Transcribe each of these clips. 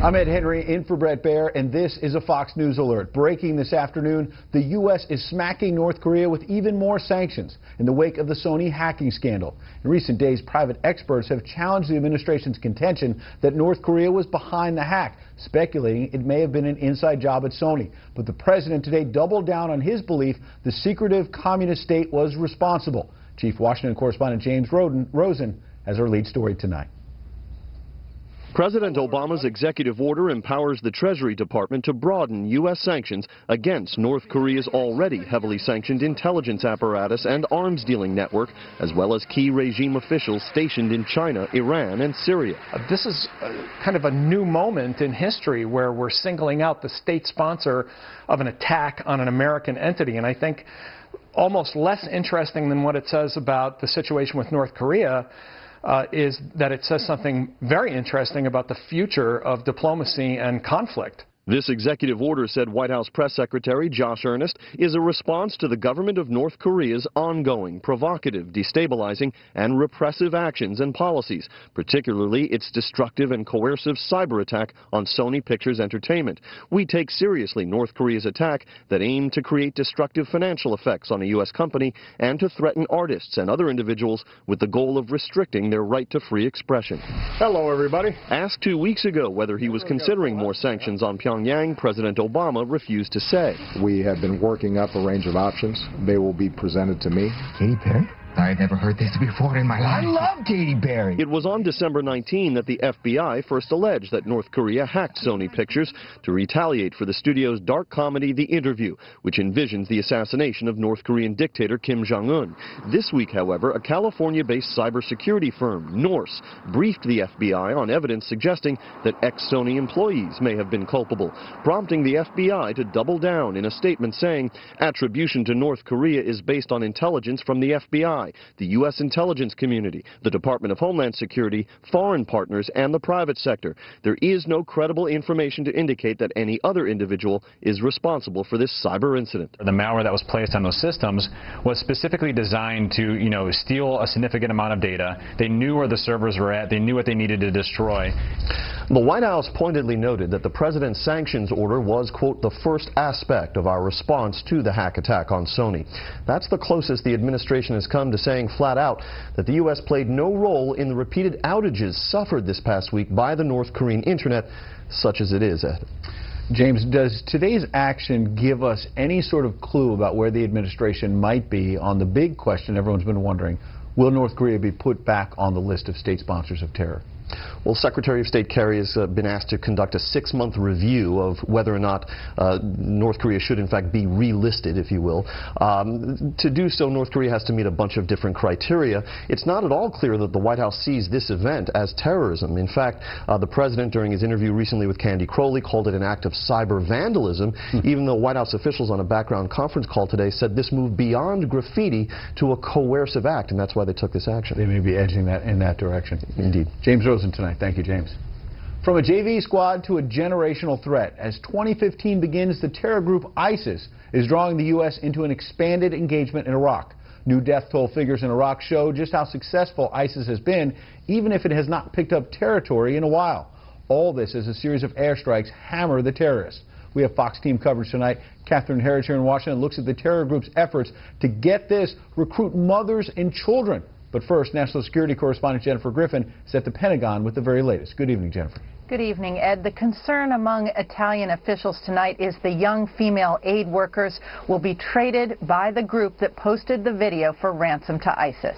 I'm Ed Henry in for Brett Baer, and this is a Fox News alert. Breaking this afternoon, the U.S. is smacking North Korea with even more sanctions in the wake of the Sony hacking scandal. In recent days, private experts have challenged the administration's contention that North Korea was behind the hack, speculating it may have been an inside job at Sony. But the president today doubled down on his belief the secretive communist state was responsible. Chief Washington correspondent James Rosen has our lead story tonight. President Obama's executive order empowers the Treasury Department to broaden U.S. sanctions against North Korea's already heavily sanctioned intelligence apparatus and arms dealing network, as well as key regime officials stationed in China, Iran, and Syria. This is kind of a new moment in history where we're singling out the state sponsor of an attack on an American entity, and I think almost less interesting than what it says about the situation with North Korea is that it says something very interesting about the future of diplomacy and conflict. This executive order, said White House Press Secretary Josh Earnest, is a response to the government of North Korea's ongoing, provocative, destabilizing, and repressive actions and policies, particularly its destructive and coercive cyber attack on Sony Pictures Entertainment. We take seriously North Korea's attack that aimed to create destructive financial effects on a U.S. company and to threaten artists and other individuals with the goal of restricting their right to free expression. Hello, everybody. Asked 2 weeks ago whether he was considering more sanctions on Pyongyang, President Obama refused to say. We have been working up a range of options. They will be presented to me. Katy Perry? I've never heard this before in my life. I love Katy Perry. It was on December 19 that the FBI first alleged that North Korea hacked Sony Pictures to retaliate for the studio's dark comedy The Interview, which envisions the assassination of North Korean dictator Kim Jong-un. This week, however, a California-based cybersecurity firm, Norse, briefed the FBI on evidence suggesting that ex-Sony employees may have been culpable, prompting the FBI to double down in a statement saying attribution to North Korea is based on intelligence from the FBI, the U.S. intelligence community, the Department of Homeland Security, foreign partners, and the private sector. There is no credible information to indicate that any other individual is responsible for this cyber incident. The malware that was placed on those systems was specifically designed to, steal a significant amount of data. They knew where the servers were at. They knew what they needed to destroy. The White House pointedly noted that the president's sanctions order was, quote, the first aspect of our response to the hack attack on Sony. That's the closest the administration has come to saying flat out that the U.S. played no role in the repeated outages suffered this past week by the North Korean internet, such as it is, Ed. James, does today's action give us any sort of clue about where the administration might be on the big question everyone's been wondering, will North Korea be put back on the list of state sponsors of terror? Well, Secretary of State Kerry has been asked to conduct a 6-month review of whether or not North Korea should, in fact, be relisted, if you will. To do so, North Korea has to meet a bunch of different criteria. It's not at all clear that the White House sees this event as terrorism. In fact, the president, during his interview recently with Candy Crowley, called it an act of cyber vandalism, even though White House officials on a background conference call today said this moved beyond graffiti to a coercive act, and that's why they took this action. They may be edging that in that direction. Indeed. James Rosen tonight. Thank you, James. From a JV squad to a generational threat, as 2015 begins, the terror group ISIS is drawing the U.S. into an expanded engagement in Iraq. New death toll figures in Iraq show just how successful ISIS has been, even if it has not picked up territory in a while. All this as a series of airstrikes hammer the terrorists. We have Fox team coverage tonight. Catherine Herridge here in Washington looks at the terror group's efforts to get this, recruit mothers and children. But first, National Security Correspondent Jennifer Griffin is at the Pentagon with the very latest. Good evening, Jennifer. Good evening, Ed. The concern among Italian officials tonight is the young female aid workers will be traded by the group that posted the video for ransom to ISIS.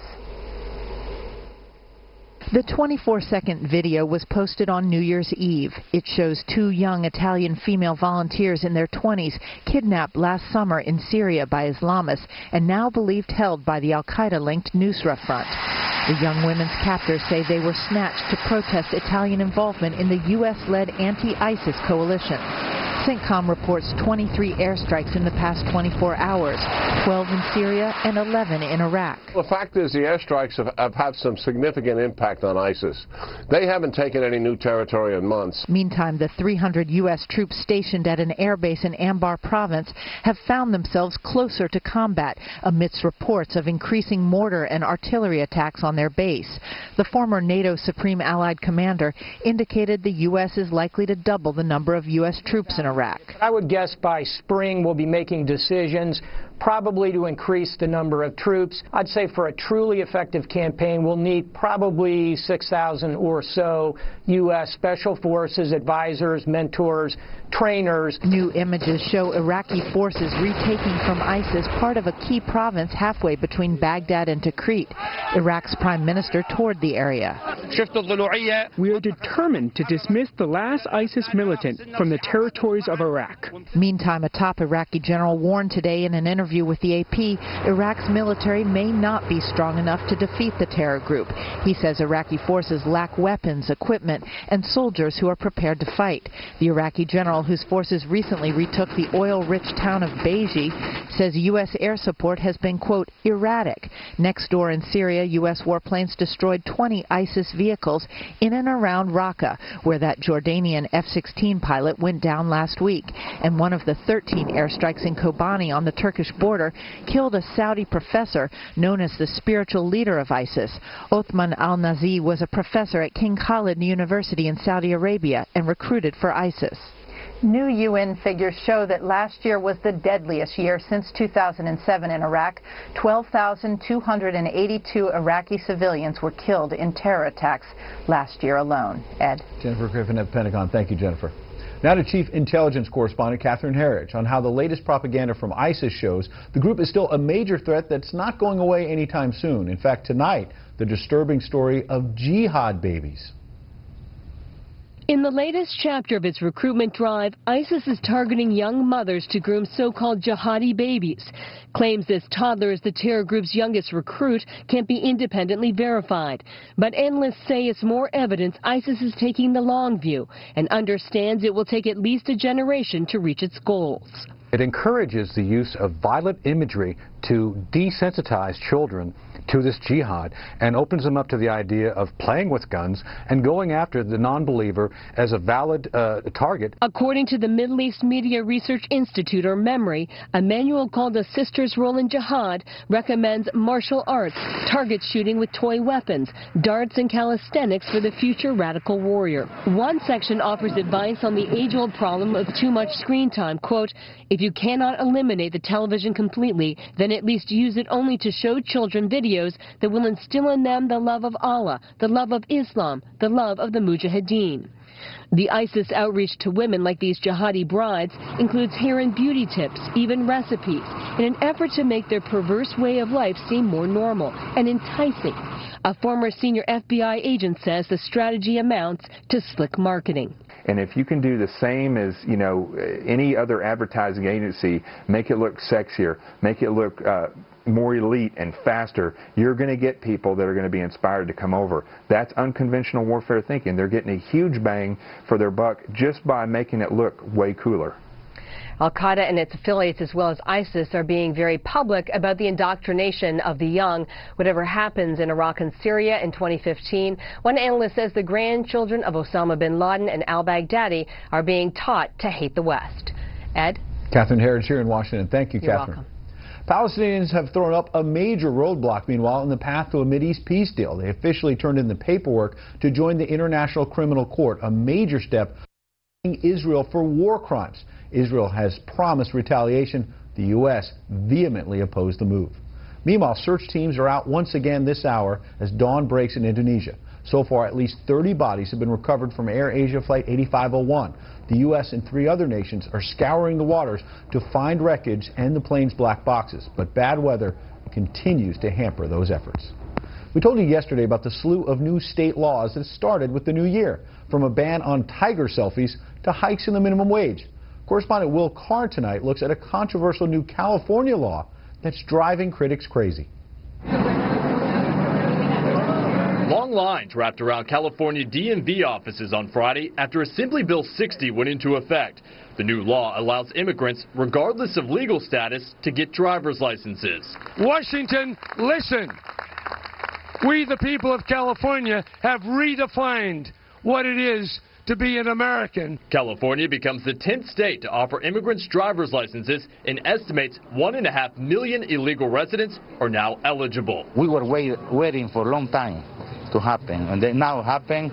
The 24-second video was posted on New Year's Eve. It shows 2 young Italian female volunteers in their 20s kidnapped last summer in Syria by Islamists and now believed held by the al-Qaeda-linked Nusra Front. The young women's captors say they were snatched to protest Italian involvement in the U.S.-led anti-ISIS coalition. CENTCOM reports 23 airstrikes in the past 24 hours, 12 in Syria and 11 in Iraq. The fact is the airstrikes have had some significant impact on ISIS. They haven't taken any new territory in months. Meantime, the 300 U.S. troops stationed at an airbase in Anbar province have found themselves closer to combat amidst reports of increasing mortar and artillery attacks on their base. The former NATO Supreme Allied Commander indicated the U.S. is likely to double the number of U.S. troops in Iraq. I would guess by spring we'll be making decisions probably to increase the number of troops. I'd say for a truly effective campaign we'll need probably 6,000 or so U.S. Special Forces advisors, mentors, trainers. New images show Iraqi forces retaking from ISIS part of a key province halfway between Baghdad and Tikrit. Iraq's prime minister toured the area. We are determined to dismiss the last ISIS militant from the territories of Iraq. Meantime, a top Iraqi general warned today in an interview with the AP, Iraq's military may not be strong enough to defeat the terror group. He says Iraqi forces lack weapons, equipment, and soldiers who are prepared to fight. The Iraqi general, whose forces recently retook the oil-rich town of Beji, says U.S. air support has been, quote, erratic. Next door in Syria, U.S. warplanes destroyed 20 ISIS vehicles in and around Raqqa, where that Jordanian F-16 pilot went down last week. And one of the 13 airstrikes in Kobani on the Turkish border killed a Saudi professor known as the spiritual leader of ISIS. Othman al-Nazi was a professor at King Khalid University in Saudi Arabia and recruited for ISIS. New UN figures show that last year was the deadliest year since 2007 in Iraq. 12,282 Iraqi civilians were killed in terror attacks last year alone. Ed? Jennifer Griffin at Pentagon. Thank you, Jennifer. Now to Chief Intelligence Correspondent Catherine Herridge on how the latest propaganda from ISIS shows the group is still a major threat that's not going away anytime soon. In fact, tonight, the disturbing story of jihad babies. In the latest chapter of its recruitment drive, ISIS is targeting young mothers to groom so-called jihadi babies. Claims this toddler is the terror group's youngest recruit can't be independently verified. But analysts say it's more evidence ISIS is taking the long view and understands it will take at least a generation to reach its goals. It encourages the use of violent imagery to desensitize children to this jihad and opens them up to the idea of playing with guns and going after the non-believer as a valid target. According to the Middle East Media Research Institute, or MEMRI, a manual called A Sister's Role in Jihad recommends martial arts, target shooting with toy weapons, darts and calisthenics for the future radical warrior. One section offers advice on the age-old problem of too much screen time. Quote, if you cannot eliminate the television completely, then at least use it only to show children videos that will instill in them the love of Allah, the love of Islam, the love of the Mujahideen. The ISIS outreach to women like these jihadi brides includes hair and beauty tips, even recipes, in an effort to make their perverse way of life seem more normal and enticing. A former senior FBI agent says the strategy amounts to slick marketing. And if you can do the same as, you know, any other advertising agency, make it look sexier, make it look more elite and faster, you're going to get people that are going to be inspired to come over. That's unconventional warfare thinking. They're getting a huge bang for their buck just by making it look way cooler. Al-Qaeda and its affiliates, as well as ISIS, are being very public about the indoctrination of the young. Whatever happens in Iraq and Syria in 2015, one analyst says the grandchildren of Osama bin Laden and al-Baghdadi are being taught to hate the West. Ed? Catherine Herridge here in Washington. Thank you, You're Catherine. welcome. Palestinians have thrown up a major roadblock, meanwhile, in the path to a Mideast peace deal. They officially turned in the paperwork to join the International Criminal Court, a major step in Israel for war crimes. Israel has promised retaliation. The U.S. vehemently opposed the move. Meanwhile, search teams are out once again this hour as dawn breaks in Indonesia. So far, at least 30 bodies have been recovered from Air Asia Flight 8501. The U.S. and 3 other nations are scouring the waters to find wreckage and the plane's black boxes. But bad weather continues to hamper those efforts. We told you yesterday about the slew of new state laws that started with the new year, from a ban on tiger selfies to hikes in the minimum wage. Correspondent Will Carr tonight looks at a controversial new California law that's driving critics crazy. Long lines wrapped around California DMV offices on Friday after Assembly Bill 60 went into effect. The new law allows immigrants, regardless of legal status, to get driver's licenses. Washington, listen. We, the people of California, have redefined what it is to be an American. California becomes the 10th state to offer immigrants driver's licenses and estimates 1.5 million illegal residents are now eligible. We were waiting for a long time to happen, and then now happen.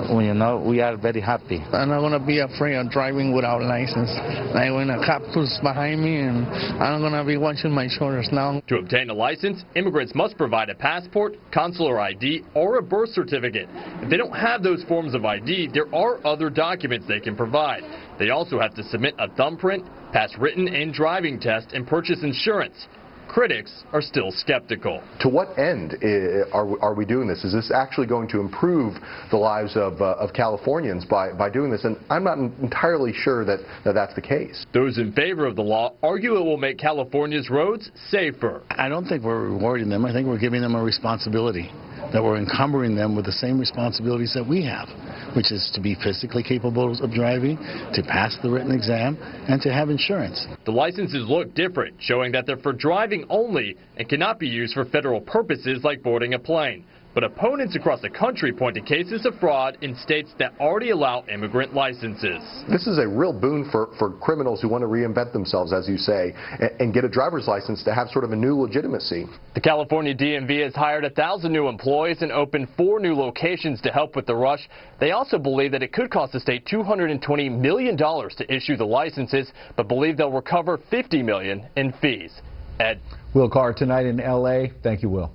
You know, we are very happy. I'm not going to be afraid of driving without license. Like when a cop pulls behind me, and I'm going to be watching my shoulders now. To obtain a license, immigrants must provide a passport, consular ID, or a birth certificate. If they don't have those forms of ID, there are other documents they can provide. They also have to submit a thumbprint, pass written and driving tests, and purchase insurance. Critics are still skeptical. To what end are we doing this? Is this actually going to improve the lives of Californians by doing this? And I'm not entirely sure that that's the case. Those in favor of the law argue it will make California's roads safer. I don't think we're rewarding them. I think we're giving them a responsibility, that we're encumbering them with the same responsibilities that we have, which is to be physically capable of driving, to pass the written exam, and to have insurance. The licenses look different, showing that they're for driving only and cannot be used for federal purposes like boarding a plane. But opponents across the country point to cases of fraud in states that already allow immigrant licenses. This is a real boon for criminals who want to reinvent themselves, as you say, and get a driver's license to have sort of a new legitimacy. The California DMV has hired 1,000 new employees and opened 4 new locations to help with the rush. They also believe that it could cost the state $220 million to issue the licenses, but believe they'll recover $50 million in fees. Ed. Will Carr tonight in L.A. Thank you, Will.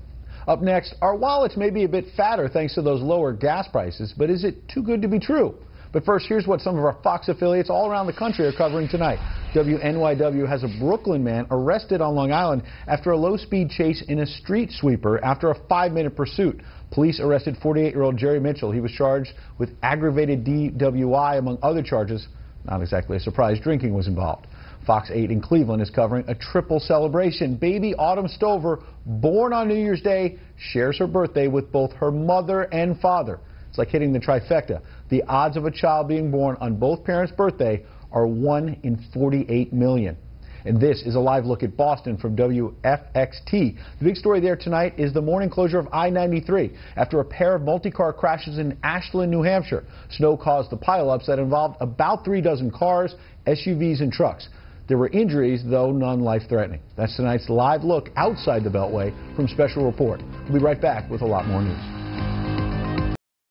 Up next, our wallets may be a bit fatter thanks to those lower gas prices, but is it too good to be true? But first, here's what some of our Fox affiliates all around the country are covering tonight. WNYW has a Brooklyn man arrested on Long Island after a low-speed chase in a street sweeper after a 5-minute pursuit. Police arrested 48-year-old Jerry Mitchell. He was charged with aggravated DWI, among other charges. Not exactly a surprise, drinking was involved. Fox 8 in Cleveland is covering a triple celebration. Baby Autumn Stover, born on New Year's Day, shares her birthday with both her mother and father. It's like hitting the trifecta. The odds of a child being born on both parents' birthday are 1 in 48 million. And this is a live look at Boston from WFXT. The big story there tonight is the morning closure of I-93 after a pair of multi-car crashes in Ashland, New Hampshire. Snow caused the pileups that involved about 3 dozen cars, SUVs, and trucks. There were injuries, though none life-threatening. That's tonight's live look outside the Beltway from Special Report. We'll be right back with a lot more news.